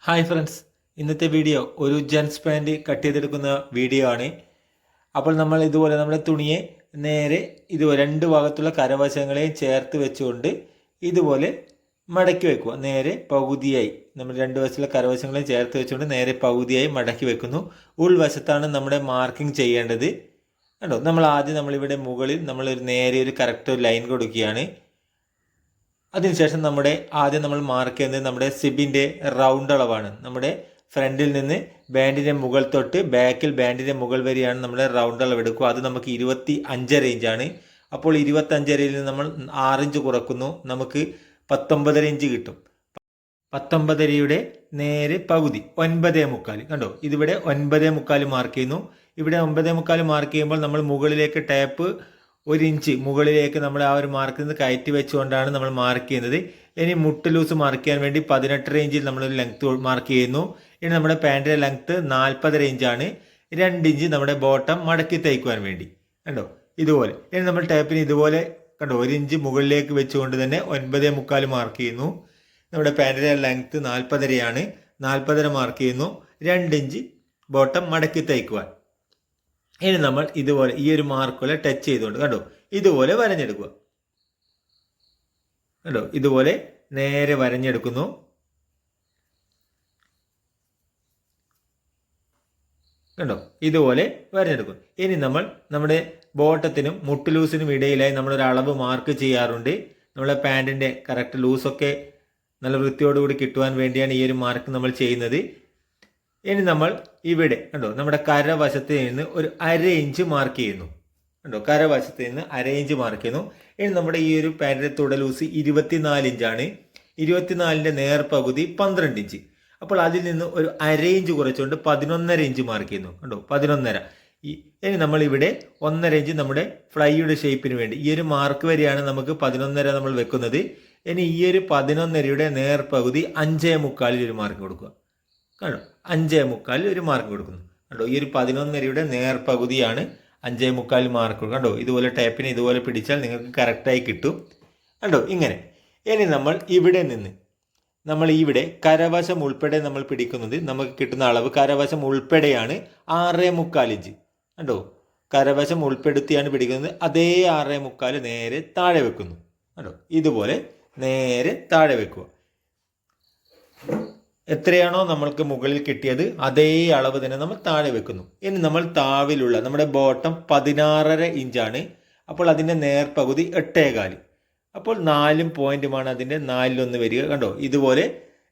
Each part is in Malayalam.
ഹായ് ഫ്രണ്ട്സ്, ഇന്നത്തെ വീഡിയോ ഒരു ജെൻസ് പാൻറ് കട്ട് ചെയ്തെടുക്കുന്ന വീഡിയോ ആണ്. അപ്പോൾ നമ്മൾ ഇതുപോലെ നമ്മുടെ തുണിയെ നേരെ ഇതുപോലെ രണ്ട് ഭാഗത്തുള്ള കരവശങ്ങളെയും ചേർത്ത് വെച്ചുകൊണ്ട് ഇതുപോലെ മടക്കി വെക്കുക. നേരെ പകുതിയായി നമ്മൾ രണ്ട് വശത്തുള്ള കരവശങ്ങളെയും ചേർത്ത് വെച്ചുകൊണ്ട് നേരെ പകുതിയായി മടക്കി വെക്കുന്നു. ഉൾവശത്താണ് നമ്മുടെ മാർക്കിംഗ് ചെയ്യേണ്ടത്. കണ്ടോ, നമ്മളിവിടെ മുകളിൽ നമ്മളൊരു നേരെ ഒരു കറക്റ്റ് ലൈൻ കൊടുക്കുകയാണ്. അതിനുശേഷം ആദ്യം നമ്മൾ മാർക്ക് ചെയ്യുന്നത് നമ്മുടെ സിബിൻ്റെ റൗണ്ട് അളവാണ്. നമ്മുടെ ഫ്രണ്ടിൽ നിന്ന് ബാൻഡിൻ്റെ മുകൾ തൊട്ട് ബാക്കിൽ ബാൻഡിൻ്റെ മുകൾ വരെയാണ് നമ്മുടെ റൗണ്ട് അളവ് എടുക്കുക. അത് നമുക്ക് 25 റേഞ്ചാണ്. അപ്പോൾ 25 നിന്ന് നമ്മൾ 6 ഇഞ്ച് കുറക്കുന്നു, നമുക്ക് 19.5 ഇഞ്ച് കിട്ടും. 19.5യുടെ നേരെ പകുതി 9.25. കണ്ടോ, ഇതിവിടെ 9.25 മാർക്ക് ചെയ്യുന്നു. ഇവിടെ 9.25 മാർക്ക് ചെയ്യുമ്പോൾ നമ്മൾ മുകളിലേക്ക് ടാപ്പ് 1 ഇഞ്ച് മുകളിലേക്ക് നമ്മൾ ആ ഒരു മാർക്കിൽ നിന്ന് കയറ്റി വെച്ചുകൊണ്ടാണ് നമ്മൾ മാർക്ക് ചെയ്യുന്നത്. ഇനി മുട്ട് ലൂസ് മാർക്ക് ചെയ്യാൻ വേണ്ടി 18 ഇഞ്ചിൽ നമ്മളൊരു ലെങ്ത്ത് മാർക്ക് ചെയ്യുന്നു. ഇനി നമ്മുടെ പാൻറ്റിൻ്റെ ലെങ്ത്ത് 40 ഇഞ്ചാണ്. 2 ഇഞ്ച് നമ്മുടെ ബോട്ടം മടക്കി തയ്ക്കുവാൻ വേണ്ടി. കണ്ടോ, ഇതുപോലെ. ഇനി നമ്മൾ ടാപ്പിന് ഇതുപോലെ കണ്ടോ 1 ഇഞ്ച് മുകളിലേക്ക് വെച്ചുകൊണ്ട് തന്നെ 9.25 മാർക്ക് ചെയ്യുന്നു. നമ്മുടെ പാൻറ്റിൻ്റെ ലെങ്ത്ത് 40.5 40 മാർക്ക് ചെയ്യുന്നു. 2 ഇഞ്ച് ബോട്ടം മടക്കി തയ്ക്കുവാൻ. ഇനി നമ്മൾ ഇതുപോലെ ഈ ഒരു മാർക്കുകളെ ടച്ച് ചെയ്തുകൊണ്ട് കണ്ടോ ഇതുപോലെ വരഞ്ഞെടുക്കുക. കണ്ടോ, ഇതുപോലെ നേരെ വരഞ്ഞെടുക്കുന്നു. കണ്ടോ, ഇതുപോലെ വരഞ്ഞെടുക്കും. ഇനി നമ്മൾ നമ്മുടെ ബോട്ടത്തിനും മുട്ട് ലൂസിനും ഇടയിലായി നമ്മളൊരു അളവ് മാർക്ക് ചെയ്യാറുണ്ട്. നമ്മളെ പാൻറ്റിൻ്റെ കറക്റ്റ് ലൂസൊക്കെ നല്ല വൃത്തിയോടുകൂടി കിട്ടുവാൻ വേണ്ടിയാണ് ഈ ഒരു മാർക്ക് നമ്മൾ ചെയ്യുന്നത്. ഇനി നമ്മൾ ഇവിടെ കണ്ടോ നമ്മുടെ കരവശത്ത് നിന്ന് ഒരു 1/2 ഇഞ്ച് മാർക്ക് ചെയ്യുന്നു. കണ്ടോ, കരവശത്ത് നിന്ന് 1/2 ഇഞ്ച് മാർക്ക് ചെയ്യുന്നു. ഇനി നമ്മുടെ ഈ ഒരു പാൻറ്റിൻ്റെ തുട ലൂസ് 24 ഇഞ്ചാണ്. 24ൻ്റെ നേർപകുതി 12 ഇഞ്ച്. അപ്പോൾ അതിൽ നിന്ന് ഒരു 1/2 ഇഞ്ച് കുറച്ചുകൊണ്ട് 11.5 ഇഞ്ച് മാർക്ക് ചെയ്യുന്നു. കണ്ടോ, 11.5. ഇനി നമ്മൾ ഇവിടെ 1.5 ഇഞ്ച് നമ്മുടെ ഫ്ലൈയുടെ ഷേപ്പിന് വേണ്ടി ഈ ഒരു മാർക്ക് വരെയാണ് നമുക്ക് 11.5 നമ്മൾ വെക്കുന്നത്. ഇനി ഈ ഒരു 11.5യുടെ നേർപകുതി 5.25 ഒരു മാർക്ക് കൊടുക്കുക. കണ്ടോ, 5.25 ഒരു മാർക്ക് കൊടുക്കുന്നു. കണ്ടോ, ഈ ഒരു 11.5യുടെ നേർപകുതിയാണ് 5.25 മാർക്ക് കൊടുക്കുക. കണ്ടോ, ഇതുപോലെ ടേപ്പിനെ ഇതുപോലെ പിടിച്ചാൽ നിങ്ങൾക്ക് കറക്റ്റായി കിട്ടും. കണ്ടോ, ഇങ്ങനെ. ഇനി നമ്മൾ ഇവിടെ നിന്ന് ഇവിടെ കരവശം ഉൾപ്പെടെ നമ്മൾ പിടിക്കുന്നത് നമുക്ക് കിട്ടുന്ന അളവ് കരവശം ഉൾപ്പെടെയാണ് 6.25 ഇഞ്ച്. കണ്ടോ, കരവശം ഉൾപ്പെടുത്തിയാണ് പിടിക്കുന്നത്. അതേ 6.25 നേരെ താഴെ വെക്കുന്നു. കണ്ടോ, ഇതുപോലെ നേരെ താഴെ വെക്കുക. എത്രയാണോ നമ്മൾക്ക് മുകളിൽ കിട്ടിയത് അതേ അളവ് തന്നെ നമ്മൾ താഴെ വെക്കുന്നു. ഇനി നമ്മൾ താവിലുള്ള നമ്മുടെ ബോട്ടം 16.5 ഇഞ്ചാണ്. അപ്പോൾ അതിൻ്റെ നേർപകുതി 8.25. അപ്പോൾ 4 പോയിന്റുമാണ് അതിൻ്റെ 4-1 വരിക. കണ്ടോ, ഇതുപോലെ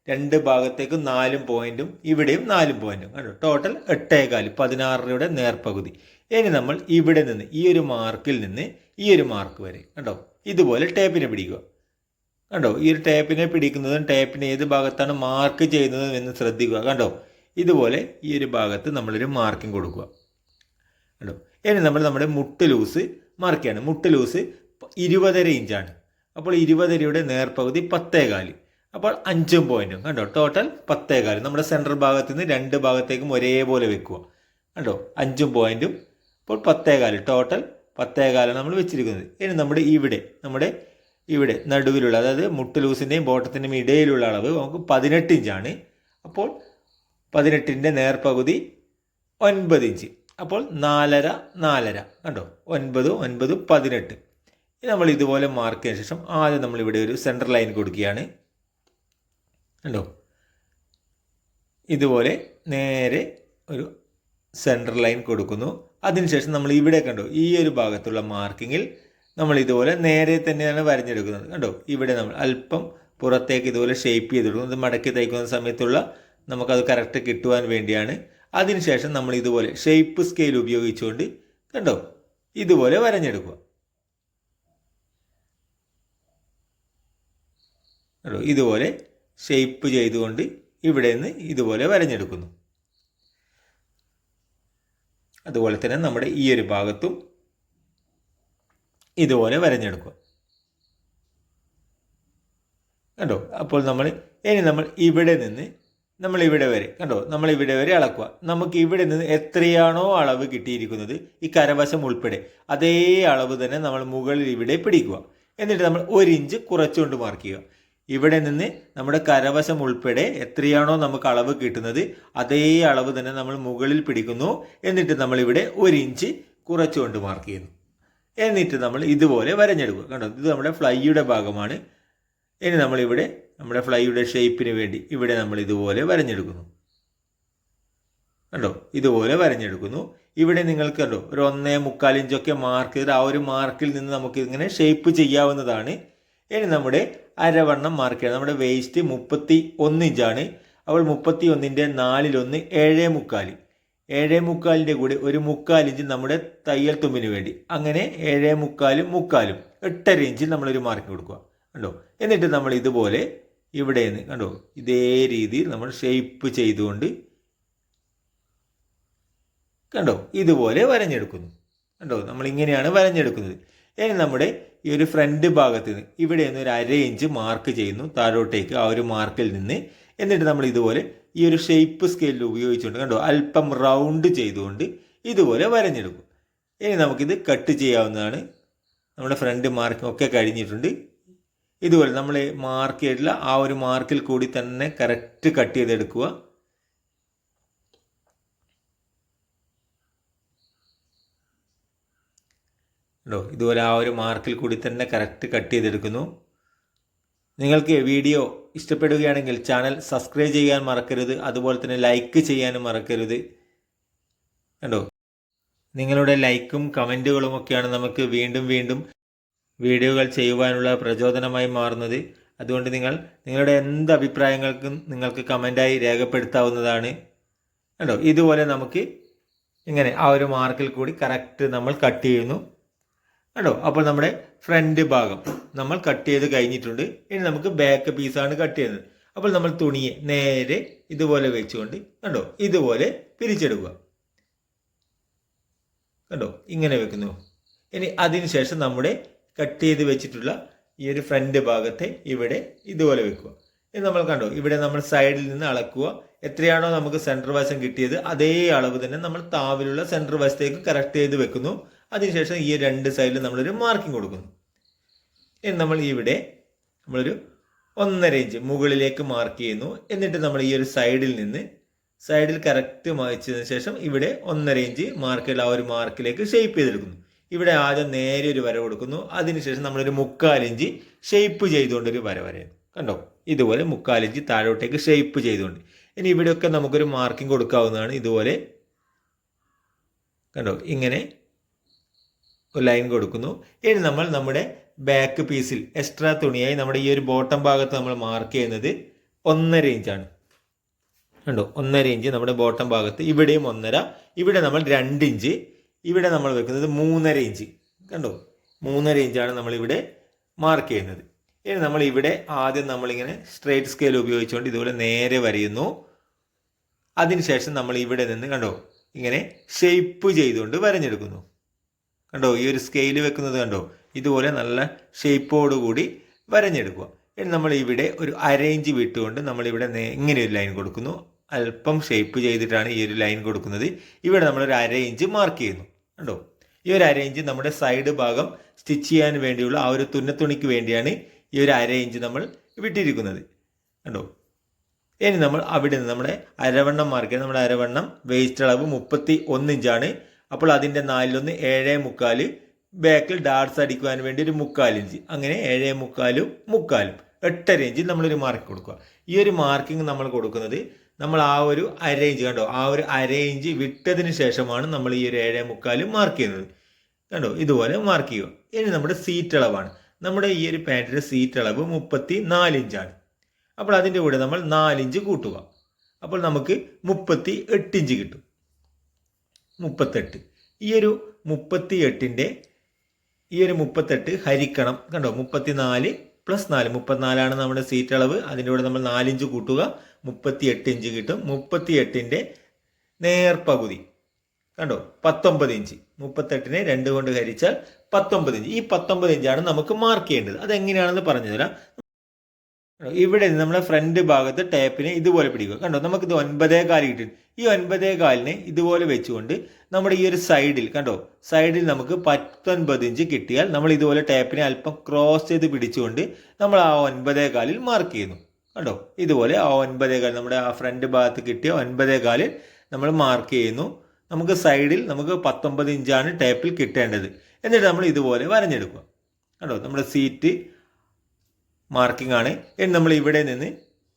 രണ്ട് ഭാഗത്തേക്കും 4 പോയിന്റും ഇവിടെയും 4 പോയിന്റും. കണ്ടോ, ടോട്ടൽ 8.25 16യുടെ നേർപകുതി. ഇനി നമ്മൾ ഇവിടെ നിന്ന് ഈ ഒരു മാർക്കിൽ നിന്ന് ഈ ഒരു മാർക്ക് വരെ കണ്ടോ ഇതുപോലെ ടേപ്പിനെ പിടിക്കുക. കണ്ടോ, ഈ ഒരു ടേപ്പിനെ പിടിക്കുന്നതും ടേപ്പിന് ഏത് ഭാഗത്താണ് മാർക്ക് ചെയ്യുന്നതും എന്ന് ശ്രദ്ധിക്കുക. കണ്ടോ, ഇതുപോലെ ഈ ഒരു ഭാഗത്ത് നമ്മളൊരു മാർക്കിംഗ് കൊടുക്കുക. കണ്ടോ, ഇനി നമ്മൾ നമ്മുടെ മുട്ട് ലൂസ് മാർക്ക് ചെയ്യണം. മുട്ട് ലൂസ് 20.5 ഇഞ്ചാണ്. അപ്പോൾ 20.5യുടെ നേർപകുതി 10.25. അപ്പോൾ 5 പോയിന്റും. കണ്ടോ, ടോട്ടൽ 10.25. നമ്മുടെ സെൻട്രൽ ഭാഗത്ത് നിന്ന് രണ്ട് ഭാഗത്തേക്കും ഒരേപോലെ വെക്കുക. കണ്ടോ, 5 പോയിന്റും. അപ്പോൾ 10.25 ടോട്ടൽ 10.25 നമ്മൾ വെച്ചിരിക്കുന്നത്. ഇനി ഇവിടെ നടുവിലുള്ള അതായത് മുട്ട് ലൂസിൻ്റെയും ബോട്ടത്തിൻ്റെയും ഇടയിലുള്ള അളവ് നമുക്ക് 18 ഇഞ്ചാണ്. അപ്പോൾ 18ൻ്റെ നേർപകുതി 9 ഇഞ്ച്. അപ്പോൾ 4.5 കണ്ടോ, 9 9 18. നമ്മൾ ഇതുപോലെ മാർക്ക് ചെയ്ത ശേഷം ആദ്യം നമ്മളിവിടെ ഒരു സെൻറ്റർ ലൈൻ കൊടുക്കുകയാണ്. കണ്ടോ, ഇതുപോലെ നേരെ ഒരു സെൻറ്റർ ലൈൻ കൊടുക്കുന്നു. അതിനുശേഷം നമ്മൾ ഇവിടെ കണ്ടോ ഈ ഒരു ഭാഗത്തുള്ള മാർക്കിങ്ങിൽ നമ്മൾ ഇതുപോലെ നേരെ തന്നെയാണ് വരഞ്ഞെടുക്കുന്നത്. കണ്ടോ, ഇവിടെ നമ്മൾ അല്പം പുറത്തേക്ക് ഇതുപോലെ ഷേപ്പ് ചെയ്തെടുക്കും. ഇത് മടക്കി തയ്ക്കുന്ന സമയത്തുള്ള നമുക്കത് കറക്റ്റ് കിട്ടുവാൻ വേണ്ടിയാണ്. അതിനുശേഷം നമ്മൾ ഇതുപോലെ ഷേപ്പ് സ്കെയിൽ ഉപയോഗിച്ചുകൊണ്ട് കണ്ടോ ഇതുപോലെ വരഞ്ഞെടുക്കുക. കണ്ടോ, ഇതുപോലെ ഷേപ്പ് ചെയ്തുകൊണ്ട് ഇവിടെ നിന്ന് ഇതുപോലെ വരഞ്ഞെടുക്കുന്നു. അതുപോലെ തന്നെ നമ്മുടെ ഈ ഒരു ഭാഗത്തും ഇതുപോലെ വരഞ്ഞെടുക്കുക. കണ്ടോ, അപ്പോൾ നമ്മൾ ഇവിടെ നിന്ന് ഇവിടെ വരെ കണ്ടോ ഇവിടെ വരെ അളക്കുക. നമുക്ക് ഇവിടെ നിന്ന് എത്രയാണോ അളവ് കിട്ടിയിരിക്കുന്നത് ഈ കരവശം ഉൾപ്പെടെ അതേ അളവ് തന്നെ നമ്മൾ മുകളിൽ ഇവിടെ പിടിക്കുക. എന്നിട്ട് നമ്മൾ 1 ഇഞ്ച് കുറച്ചുകൊണ്ട് മാർക്ക് ചെയ്യുക. ഇവിടെ നിന്ന് നമ്മുടെ കരവശം ഉൾപ്പെടെ എത്രയാണോ നമുക്ക് അളവ് കിട്ടുന്നത് അതേ അളവ് തന്നെ നമ്മൾ മുകളിൽ പിടിക്കുന്നു. എന്നിട്ട് നമ്മൾ ഇവിടെ 1 ഇഞ്ച് കുറച്ചുകൊണ്ട് മാർക്ക് ചെയ്യുന്നു. എന്നിട്ട് നമ്മൾ ഇതുപോലെ വരഞ്ഞെടുക്കുക. കണ്ടോ, ഇത് നമ്മുടെ ഫ്ലൈയുടെ ഭാഗമാണ്. ഇനി നമ്മളിവിടെ നമ്മുടെ ഫ്ലൈയുടെ ഷേപ്പിന് വേണ്ടി ഇവിടെ നമ്മൾ ഇതുപോലെ വരഞ്ഞെടുക്കുന്നു. കണ്ടോ, ഇതുപോലെ വരഞ്ഞെടുക്കുന്നു. ഇവിടെ നിങ്ങൾക്ക് കണ്ടോ ഒരു 1.25 ഇഞ്ചൊക്കെ മാർക്ക് ചെയ്ത് ആ ഒരു മാർക്കിൽ നിന്ന് നമുക്ക് ഇങ്ങനെ ഷേപ്പ് ചെയ്യാവുന്നതാണ്. ഇനി നമ്മുടെ അരവണ്ണം മാർക്ക് ചെയ്യണം. നമ്മുടെ വേസ്റ്റ് 31 ഇഞ്ചാണ്. അപ്പോൾ 31ൻ്റെ 4/1 7.25. 7.25ൻ്റെ കൂടെ ഒരു 3/4 ഇഞ്ച് നമ്മുടെ തയ്യൽ തുമ്പിന് വേണ്ടി. അങ്ങനെ 7.25 3/4 8.5 ഇഞ്ചിൽ നമ്മളൊരു മാർക്ക് കൊടുക്കുക. കണ്ടോ, എന്നിട്ട് നമ്മൾ ഇതുപോലെ ഇവിടെ നിന്ന് കണ്ടോ ഇതേ രീതിയിൽ നമ്മൾ ഷേപ്പ് ചെയ്തുകൊണ്ട് കണ്ടോ ഇതുപോലെ വരഞ്ഞെടുക്കുന്നു. കണ്ടോ, നമ്മൾ ഇങ്ങനെയാണ് വരഞ്ഞെടുക്കുന്നത്. ഇനി നമ്മുടെ ഈ ഒരു ഫ്രണ്ട് ഭാഗത്ത് നിന്ന് ഇവിടെ നിന്ന് ഒരു 1/2 ഇഞ്ച് മാർക്ക് ചെയ്യുന്നു താഴോട്ടേക്ക് ആ ഒരു മാർക്കിൽ നിന്ന്. എന്നിട്ട് നമ്മൾ ഇതുപോലെ ഈ ഒരു ഷേപ്പ് സ്കെയിൽ ഉപയോഗിച്ചുകൊണ്ട് കണ്ടോ അല്പം റൗണ്ട് ചെയ്തുകൊണ്ട് ഇതുപോലെ വരഞ്ഞെടുക്കും. ഇനി നമുക്കിത് കട്ട് ചെയ്യാവുന്നതാണ്. നമ്മുടെ ഫ്രണ്ട് മാർക്കിംഗ് ഒക്കെ കഴിഞ്ഞിട്ടുണ്ട്. ഇതുപോലെ നമ്മൾ മാർക്ക് ചെയ്തിട്ടുള്ള ആ ഒരു മാർക്കിൽ കൂടി തന്നെ കറക്റ്റ് കട്ട് ചെയ്തെടുക്കുക. ോ ഇതുപോലെ ആ ഒരു മാർക്കിൽ കൂടി തന്നെ കറക്റ്റ് കട്ട് ചെയ്തെടുക്കുന്നു. നിങ്ങൾക്ക് വീഡിയോ ഇഷ്ടപ്പെടുകയാണെങ്കിൽ ചാനൽ സബ്സ്ക്രൈബ് ചെയ്യാൻ മറക്കരുത്. അതുപോലെ തന്നെ ലൈക്ക് ചെയ്യാനും മറക്കരുത്. കണ്ടോ, നിങ്ങളുടെ ലൈക്കും കമൻറ്റുകളും ഒക്കെയാണ് നമുക്ക് വീണ്ടും വീണ്ടും വീഡിയോകൾ ചെയ്യുവാനുള്ള പ്രചോദനമായി മാറുന്നത്. അതുകൊണ്ട് നിങ്ങളുടെ എന്ത് അഭിപ്രായങ്ങൾക്കും നിങ്ങൾക്ക് കമൻറ്റായി രേഖപ്പെടുത്താവുന്നതാണ്. കണ്ടോ, ഇതുപോലെ നമുക്ക് ഇങ്ങനെ ആ ഒരു മാർക്കിൽ കൂടി കറക്റ്റ് നമ്മൾ കട്ട് ചെയ്യുന്നു. കണ്ടോ, അപ്പോൾ നമ്മുടെ ഫ്രണ്ട് ഭാഗം നമ്മൾ കട്ട് ചെയ്ത് കഴിഞ്ഞിട്ടുണ്ട്. ഇനി നമുക്ക് ബാക്ക് പീസാണ് കട്ട് ചെയ്യുന്നത്. അപ്പോൾ നമ്മൾ തുണിയെ നേരെ ഇതുപോലെ വെച്ചുകൊണ്ട് കണ്ടോ ഇതുപോലെ പിരിച്ചെടുക്കുക. കണ്ടോ, ഇങ്ങനെ വെക്കുന്നു. ഇനി അതിനുശേഷം നമ്മുടെ കട്ട് ചെയ്ത് വെച്ചിട്ടുള്ള ഈ ഒരു ഫ്രണ്ട് ഭാഗത്തെ ഇവിടെ ഇതുപോലെ വെക്കുക. ഇനി നമ്മൾ കണ്ടോ ഇവിടെ നമ്മൾ സൈഡിൽ നിന്ന് അളക്കുക. എത്രയാണോ നമുക്ക് സെൻറ്റർ വശം കിട്ടിയത് അതേ അളവ് തന്നെ നമ്മൾ താവിലുള്ള സെൻറ്റർ വശത്തേക്ക് കറക്റ്റ് ചെയ്ത് വെക്കുന്നു. അതിനുശേഷം ഈ 2 സൈഡിൽ നമ്മളൊരു മാർക്കിംഗ് കൊടുക്കുന്നു. ഇനി നമ്മൾ ഇവിടെ നമ്മളൊരു 1.5 ഇഞ്ച് മുകളിലേക്ക് മാർക്ക് ചെയ്യുന്നു. എന്നിട്ട് നമ്മൾ ഈ ഒരു സൈഡിൽ കറക്റ്റ് മായ്ച്ചതിന് ശേഷം ഇവിടെ 1.5 ഇഞ്ച് മാർക്കിൽ ആ ഒരു മാർക്കിലേക്ക് ഷേപ്പ് ചെയ്തെടുക്കുന്നു. ഇവിടെ ആദ്യം നേരെ ഒരു വര കൊടുക്കുന്നു. അതിനുശേഷം നമ്മളൊരു 3/4 ഇഞ്ച് ഷേപ്പ് ചെയ്തുകൊണ്ടൊരു വര വരയുന്നു. കണ്ടോ, ഇതുപോലെ 3/4 ഇഞ്ച് താഴോട്ടേക്ക് ഷേപ്പ് ചെയ്തുകൊണ്ട്. ഇനി ഇവിടെയൊക്കെ നമുക്കൊരു മാർക്കിംഗ് കൊടുക്കാവുന്നതാണ്. ഇതുപോലെ കണ്ടോ ഇങ്ങനെ ഒരു ലൈൻ കൊടുക്കുന്നു. ഇനി നമ്മൾ നമ്മുടെ ബാക്ക് പീസിൽ എക്സ്ട്രാ തുണിയായി നമ്മുടെ ഈ ഒരു ബോട്ടം ഭാഗത്ത് നമ്മൾ മാർക്ക് ചെയ്യുന്നത് 1.5 ഇഞ്ചാണ്. കണ്ടോ, 1.5 ഇഞ്ച് നമ്മുടെ ബോട്ടം ഭാഗത്ത്. ഇവിടെയും 1.5. ഇവിടെ നമ്മൾ 2 ഇഞ്ച്. ഇവിടെ നമ്മൾ വെക്കുന്നത് 3.5 ഇഞ്ച്. കണ്ടോ, 3.5 ഇഞ്ചാണ് നമ്മളിവിടെ മാർക്ക് ചെയ്യുന്നത്. ഇനി നമ്മൾ ഇവിടെ ആദ്യം നമ്മളിങ്ങനെ സ്ട്രേറ്റ് സ്കെയിൽ ഉപയോഗിച്ചുകൊണ്ട് ഇതുപോലെ നേരെ വരയുന്നു. അതിനുശേഷം നമ്മൾ ഇവിടെ നിന്ന് കണ്ടോ ഇങ്ങനെ ഷേപ്പ് ചെയ്തുകൊണ്ട് വരഞ്ഞെടുക്കുന്നു. കണ്ടോ, ഈ ഒരു സ്കെയിൽ വെക്കുന്നത് കണ്ടോ ഇതുപോലെ നല്ല ഷേപ്പോടുകൂടി വരഞ്ഞെടുക്കുക. ഇനി നമ്മൾ ഇവിടെ ഒരു 1/2 ഇഞ്ച് വിട്ടുകൊണ്ട് നമ്മളിവിടെ ഇങ്ങനെ ഒരു ലൈൻ കൊടുക്കുന്നു. അല്പം ഷേപ്പ് ചെയ്തിട്ടാണ് ഈ ഒരു ലൈൻ കൊടുക്കുന്നത്. ഇവിടെ നമ്മളൊരു 1/2 ഇഞ്ച് മാർക്ക് ചെയ്യുന്നു. കണ്ടോ, ഈ ഒരു 1/2 ഇഞ്ച് നമ്മുടെ സൈഡ് ഭാഗം സ്റ്റിച്ച് ചെയ്യാൻ വേണ്ടിയുള്ള ആ ഒരു തുന്നത്തുണിക്ക് വേണ്ടിയാണ് ഈ ഒരു 1/2 ഇഞ്ച് നമ്മൾ വിട്ടിരിക്കുന്നത്. കണ്ടോ, ഇനി നമ്മൾ അവിടെ നിന്ന് നമ്മുടെ അരവണ്ണം മാർക്ക് ചെയ്യുന്നത്. നമ്മുടെ അരവണ്ണം വേസ്റ്റ് അളവ് 31 ഇഞ്ചാണ്. അപ്പോൾ അതിൻ്റെ 4/1 7.25. ബാക്കിൽ ഡാർട്സ് അടിക്കുവാൻ വേണ്ടി ഒരു 3/4 ഇഞ്ച്. അങ്ങനെ 7.25 3/4 8.5 ഇഞ്ച് നമ്മളൊരു മാർക്ക് കൊടുക്കുക. ഈ ഒരു മാർക്കിംഗ് നമ്മൾ കൊടുക്കുന്നത് നമ്മൾ ആ ഒരു 1/2 ഇഞ്ച് കണ്ടോ ആ ഒരു 1/2 ഇഞ്ച് വിട്ടതിന് ശേഷമാണ് നമ്മൾ ഈ ഒരു 7.25 മാർക്ക് ചെയ്യുന്നത്. കണ്ടോ, ഇതുപോലെ മാർക്ക് ചെയ്യുക. ഇനി നമ്മുടെ സീറ്റ് അളവാണ്. നമ്മുടെ ഈ ഒരു പാൻറ്റിൻ്റെ സീറ്റ് അളവ് 34 ഇഞ്ചാണ്. അപ്പോൾ അതിൻ്റെ കൂടെ നമ്മൾ 4 ഇഞ്ച് കൂട്ടുക. അപ്പോൾ നമുക്ക് 38 ഇഞ്ച് കിട്ടും. 38. ഈ ഒരു 38 ഹരിക്കണം. കണ്ടോ, 34 + 4 34 നമ്മുടെ സീറ്റ് അളവ്. അതിൻ്റെ കൂടെ നമ്മൾ 4 ഇഞ്ച് കൂട്ടുക, 38 ഇഞ്ച് കിട്ടും. 38ൻ്റെ നേർപകുതി കണ്ടോ 19 ഇഞ്ച്. 38നെ 2 കൊണ്ട് ഹരിച്ചാൽ 19 ഇഞ്ച്. ഈ 19 ഇഞ്ചാണ് നമുക്ക് മാർക്ക് ചെയ്യേണ്ടത്. അതെങ്ങനെയാണെന്ന് പറഞ്ഞു തരാം. ഇവിടെ നമ്മുടെ ഫ്രണ്ട് ഭാഗത്ത് ടേപ്പിനെ ഇതുപോലെ പിടിക്കുക. കണ്ടോ, നമുക്കിത് 9.25 കിട്ടും. ഈ 9.25 ഇതുപോലെ വെച്ചുകൊണ്ട് നമ്മുടെ ഈ ഒരു സൈഡിൽ കണ്ടോ, സൈഡിൽ നമുക്ക് 19 ഇഞ്ച് കിട്ടിയാൽ നമ്മൾ ഇതുപോലെ ടേപ്പിനെ അല്പം ക്രോസ് ചെയ്ത് പിടിച്ചുകൊണ്ട് നമ്മൾ ആ 9.25 മാർക്ക് ചെയ്യുന്നു. കണ്ടോ, ഇതുപോലെ ആ 9.25 നമ്മുടെ ആ ഫ്രണ്ട് ഭാഗത്ത് കിട്ടിയ 9.25 നമ്മൾ മാർക്ക് ചെയ്യുന്നു. നമുക്ക് സൈഡിൽ നമുക്ക് 19 ഇഞ്ചാണ് ടേപ്പിൽ കിട്ടേണ്ടത്. എന്നിട്ട് നമ്മൾ ഇതുപോലെ വരഞ്ഞെടുക്കുക. കണ്ടോ, നമ്മുടെ സീറ്റ് മാർക്കിംഗ് ആണ്. ഇനി നമ്മൾ ഇവിടെ നിന്ന്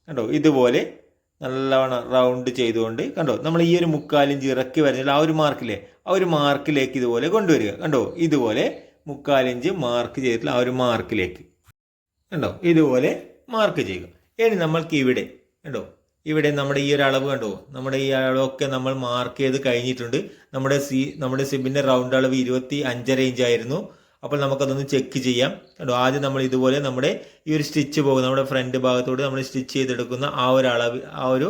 കണ്ടോ ഇതുപോലെ നല്ലവണ്ണം റൗണ്ട് ചെയ്തുകൊണ്ട് കണ്ടോ നമ്മൾ ഈ ഒരു 3/4 ഇഞ്ച് ഇറക്കി വരഞ്ഞാൽ ആ ഒരു മാർക്കിലെ ആ ഒരു മാർക്കിലേക്ക് ഇതുപോലെ കൊണ്ടുവരിക. കണ്ടോ, ഇതുപോലെ 3/4 ഇഞ്ച് മാർക്ക് ചെയ്തിട്ടുള്ള ആ ഒരു മാർക്കിലേക്ക് കണ്ടോ ഇതുപോലെ മാർക്ക് ചെയ്യുക. ഇനി നമ്മൾക്ക് ഇവിടെ കണ്ടോ, ഇവിടെ നമ്മുടെ ഈ ഒരു അളവ് കണ്ടോ, നമ്മുടെ ഈ അളവൊക്കെ നമ്മൾ മാർക്ക് ചെയ്ത് കഴിഞ്ഞിട്ടുണ്ട്. നമ്മുടെ സിബിൻ്റെ റൗണ്ട് അളവ് 25.5 ഇഞ്ചായിരുന്നു. അപ്പോൾ നമുക്കതൊന്ന് ചെക്ക് ചെയ്യാം. കണ്ടോ, ആദ്യം നമ്മൾ ഇതുപോലെ നമ്മുടെ ഈ ഒരു സ്റ്റിച്ച് പോകും നമ്മുടെ ഫ്രണ്ട് ഭാഗത്തോട് നമ്മൾ സ്റ്റിച്ച് ചെയ്തെടുക്കുന്ന ആ ഒരു അളവ് ആ ഒരു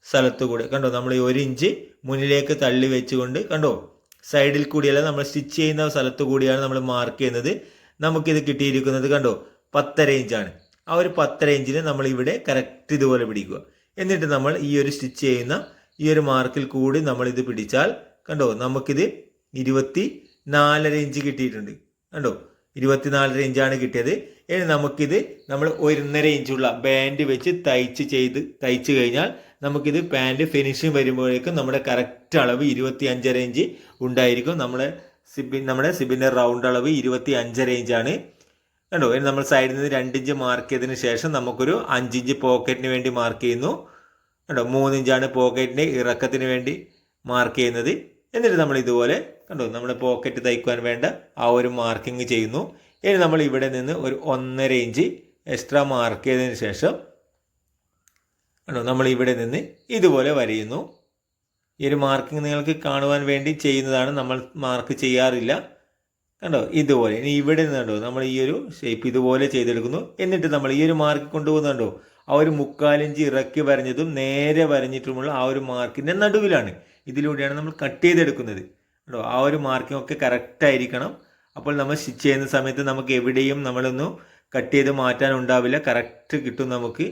സ്ഥലത്ത് കൂടെ കണ്ടോ നമ്മൾ ഈ 1 ഇഞ്ച് മുന്നിലേക്ക് തള്ളി വെച്ചുകൊണ്ട് കണ്ടോ സൈഡിൽ കൂടിയല്ല നമ്മൾ സ്റ്റിച്ച് ചെയ്യുന്ന സ്ഥലത്ത് കൂടിയാണ് നമ്മൾ മാർക്ക് ചെയ്യുന്നത്. നമുക്കിത് കിട്ടിയിരിക്കുന്നത് കണ്ടോ 10.5 ഇഞ്ചാണ്. ആ ഒരു 10.5 ഇഞ്ചിന് നമ്മൾ ഇവിടെ കറക്റ്റ് ഇതുപോലെ പിടിക്കുക. എന്നിട്ട് നമ്മൾ ഈ ഒരു സ്റ്റിച്ച് ചെയ്യുന്ന ഈ ഒരു മാർക്കിൽ കൂടി നമ്മൾ ഇത് പിടിച്ചാൽ കണ്ടോ നമുക്കിത് 24.5 ഇഞ്ച് കിട്ടിയിട്ടുണ്ട്. കണ്ടോ 24.5 ഇഞ്ചാണ് കിട്ടിയത്. ഇനി നമുക്കിത് നമ്മൾ 1.5 ഇഞ്ചുള്ള ബാൻഡ് വെച്ച് തയ്ച്ച് കഴിഞ്ഞാൽ നമുക്കിത് പാൻറ് ഫിനിഷിങ് വരുമ്പോഴേക്കും നമ്മുടെ കറക്റ്റ് അളവ് 25.5 ഇഞ്ച് ഉണ്ടായിരിക്കും. നമ്മുടെ സിബിൻ്റെ റൗണ്ട് അളവ് 25.5 ഇഞ്ചാണ്. കണ്ടോ, ഇനി നമ്മൾ സൈഡിൽ നിന്ന് 2 ഇഞ്ച് മാർക്ക് ചെയ്തതിന് ശേഷം നമുക്കൊരു 5 ഇഞ്ച് പോക്കറ്റിന് വേണ്ടി മാർക്ക് ചെയ്യുന്നു. കണ്ടോ 3 ഇഞ്ചാണ് പോക്കറ്റിൻ്റെ ഇറക്കത്തിന് വേണ്ടി മാർക്ക് ചെയ്യുന്നത്. എന്നിട്ട് നമ്മൾ ഇതുപോലെ കണ്ടോ നമ്മുടെ പോക്കറ്റ് തയ്ക്കുവാൻ വേണ്ട ആ ഒരു മാർക്കിങ് ചെയ്യുന്നു. ഇനി നമ്മൾ ഇവിടെ നിന്ന് ഒരു 1.5 ഇഞ്ച് എക്സ്ട്രാ മാർക്ക് ചെയ്തതിന് ശേഷം കണ്ടോ നമ്മൾ ഇവിടെ നിന്ന് ഇതുപോലെ വരയുന്നു. ഈ ഒരു മാർക്കിങ് നിങ്ങൾക്ക് കാണുവാൻ വേണ്ടി ചെയ്യുന്നതാണ്, നമ്മൾ മാർക്ക് ചെയ്യാറില്ല. കണ്ടോ ഇതുപോലെ. ഇനി ഇവിടെ നിന്ന് കണ്ടോ നമ്മൾ ഈ ഒരു ഷേപ്പ് ഇതുപോലെ ചെയ്തെടുക്കുന്നു. എന്നിട്ട് നമ്മൾ ഈ ഒരു മാർക്ക് കൊണ്ടുപോകുന്നുണ്ടോ ആ ഒരു 3/4 ഇഞ്ച് ഇറക്കി വരഞ്ഞതും നേരെ വരഞ്ഞിട്ടുമുള്ള ആ ഒരു മാർക്കിൻ്റെ നടുവിലാണ്. ഇതിലൂടെയാണ് നമ്മൾ കട്ട് ചെയ്തെടുക്കുന്നത്. കേട്ടോ, ആ ഒരു മാർക്കിംഗ് ഒക്കെ കറക്റ്റ് ആയിരിക്കണം. അപ്പോൾ നമ്മൾ സ്റ്റിച്ച് ചെയ്യുന്ന സമയത്ത് നമുക്ക് എവിടെയും നമ്മളൊന്നും കട്ട് ചെയ്ത് മാറ്റാൻ ഉണ്ടാവില്ല, കറക്റ്റ് കിട്ടും നമുക്ക്.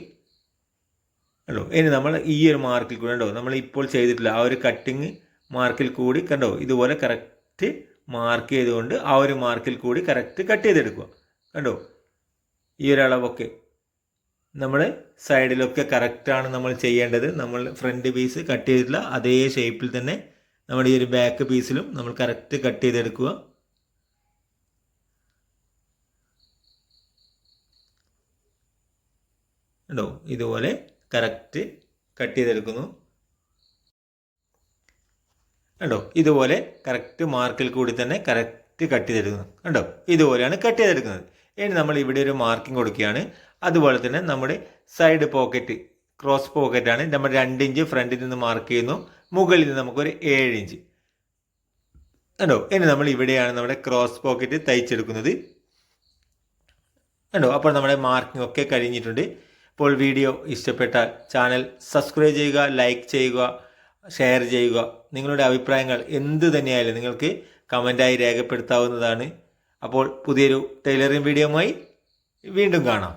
കണ്ടോ, ഇനി നമ്മൾ ഈ ഒരു മാർക്കിൽ കൂടി കണ്ടോ നമ്മൾ ഇപ്പോൾ ചെയ്തിട്ടില്ല ആ ഒരു കട്ടിങ് മാർക്കിൽ കൂടി കണ്ടോ ഇതുപോലെ കറക്റ്റ് മാർക്ക് ചെയ്തുകൊണ്ട് ആ ഒരു മാർക്കിൽ കൂടി കറക്റ്റ് കട്ട് ചെയ്തെടുക്കുക. കണ്ടോ, ഈ ഒരു അളവൊക്കെ നമ്മൾ സൈഡിലൊക്കെ കറക്റ്റാണ് നമ്മൾ ചെയ്യേണ്ടത്. നമ്മൾ ഫ്രണ്ട് പീസ് കട്ട് ചെയ്തിട്ടുള്ള അതേ ഷേപ്പിൽ തന്നെ നമ്മുടെ ഈ ഒരു ബാക്ക് പീസിലും നമ്മൾ കറക്റ്റ് കട്ട് ചെയ്തെടുക്കുക. കണ്ടോ, ഇതുപോലെ കറക്റ്റ് കട്ട് ചെയ്തെടുക്കുന്നു. കണ്ടോ, ഇതുപോലെ കറക്റ്റ് മാർക്കിൽ കൂടി തന്നെ കറക്റ്റ് കട്ട് ചെയ്തെടുക്കുന്നു. കണ്ടോ, ഇതുപോലെയാണ് കട്ട് ചെയ്തെടുക്കുന്നത്. ഇനി നമ്മൾ ഇവിടെ ഒരു മാർക്കിംഗ് കൊടുക്കുകയാണ്. അതുപോലെ തന്നെ നമ്മുടെ സൈഡ് പോക്കറ്റ് ക്രോസ് പോക്കറ്റാണ്. നമ്മൾ 2 ഇഞ്ച് ഫ്രണ്ടിൽ നിന്ന് മാർക്ക് ചെയ്യുന്നു. മുകളിൽ നിന്ന് നമുക്കൊരു 7 ഇഞ്ച്. കണ്ടോ, ഇനി നമ്മൾ ഇവിടെയാണ് നമ്മുടെ ക്രോസ് പോക്കറ്റ് തയ്ച്ചെടുക്കുന്നത്. കണ്ടോ, അപ്പോൾ നമ്മുടെ മാർക്കിംഗ് ഒക്കെ കഴിഞ്ഞിട്ടുണ്ട്. അപ്പോൾ വീഡിയോ ഇഷ്ടപ്പെട്ടാൽ ചാനൽ സബ്സ്ക്രൈബ് ചെയ്യുക, ലൈക്ക് ചെയ്യുക, ഷെയർ ചെയ്യുക. നിങ്ങളുടെ അഭിപ്രായങ്ങൾ എന്ത് തന്നെയായാലും നിങ്ങൾക്ക് കമൻറ്റായി രേഖപ്പെടുത്താവുന്നതാണ്. അപ്പോൾ പുതിയൊരു ടൈലറിംഗ് വീഡിയോയുമായി വീണ്ടും കാണാം.